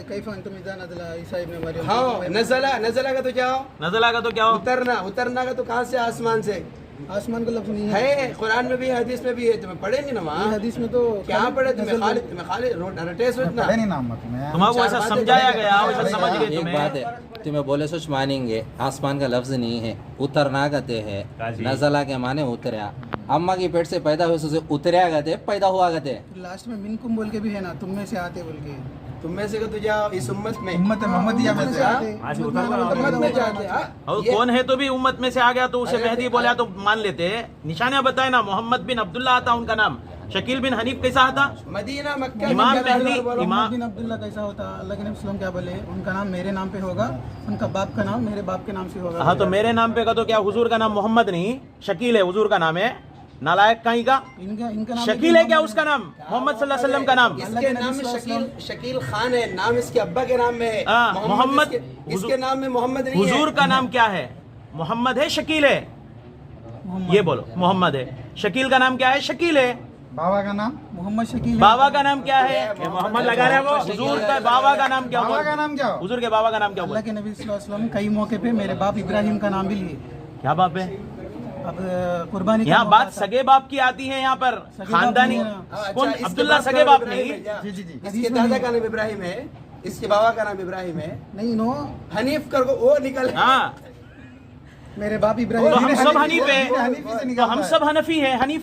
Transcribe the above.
कैफा अंतुम इज़ा नज़ला ईसा इब्न मरियम। हाँ, नज़ला का तो क्या हो? नज़ला का तो क्या हो? उतरना का तो कहाँ से? आसमान से आसमान का लफ्ज़ नहीं है। कुरान में भी है, हदीस में भी है। तुम्हें पढ़े नहीं ना वहाँ? हदीस में तो क्या पढ़े? तुम्हें खाली रटे सोचना। पढ़े नहीं ना तुम्हें। तुम्हारा ऐसा समझाया गया, वैसा समझ गए एक तुम्हें। बात है, तुम्हें बोले सोच मानेंगे, आसमान का लफ्ज नहीं है, उतरना कहते हैं। नज़ला के माने उतरया, अम्मा की पेट से पैदा हुए से उतरया कहते, पैदा हुआ कहते। लास्ट में मिनकुम बोल के भी है ना, तुम में से आते बोल के। तुम में से तो जाओ इस उम्मत में, उम्मत मोहम्मदिया में से उम्मत में जाते। और कौन है तो भी उम्मत में से आ गया तो उसे मेहदी बोला तो मान लेते। निशानियां बताए ना, मोहम्मद बिन अब्दुल्ला आता उनका नाम, शकील बिन हनीफ कैसा आता? मदीना मक्का इमाम मेहदी, मोहम्मद बिन अब्दुल्ला कैसा होता? अल्लाह के नबी सल्लल्लाहु अलैहि वसल्लम क्या बोले? उनका नाम मेरे नाम पे होगा, उनका बाप का नाम मेरे बाप के नाम से होगा। हाँ, तो मेरे नाम पे का तो क्या हुजूर का नाम मोहम्मद नहीं शकील है, हुजूर का नाम है। नालायक कहीं का इनका नाम शकील है क्या? उसका नाम मोहम्मद सल्लल्लाहु अलैहि वसल्लम का नाम। इसके नाम में शकील खान है, नाम इसके अब्बा के नाम में है। मोहम्मद इसके नाम में मोहम्मद नहीं है। हुजूर का नाम क्या है? मोहम्मद है, शकील है? ये बोलो, मोहम्मद है। शकील का नाम क्या है? शकील है। बाबा का नाम मोहम्मद शकील। बाबा का नाम क्या है? मोहम्मद लगा रहे वो। हुजूर का बाबा का नाम क्या? बाबा का नाम क्या? हुजूर के बाबा का नाम क्या? अल्लाह के नबी सल्लल्लाहु अलैहि वसल्लम कई मौके पे मेरे बाप इब्राहिम का नाम भी लिए। क्या बाप है? अब कुर्बानी का यहाँ मौका बात था। सगे बाप की आती है, यहाँ पर खानदानी। कौन? इसके अब्दुल्ला बाप का सगे नाम बाप इब्राहिम नहीं। है क्या? जी। इसके दादा का नाम इब्राहिम है, इसके बाबा का नाम इब्राहिम है। नहीं नो, हनीफ कर वो निकल। हाँ, मेरे बाप तो इब्राहिम। हम सब हनीफ है, हनीफी से तो निकलता हम है। सब हनफी है। हनीफ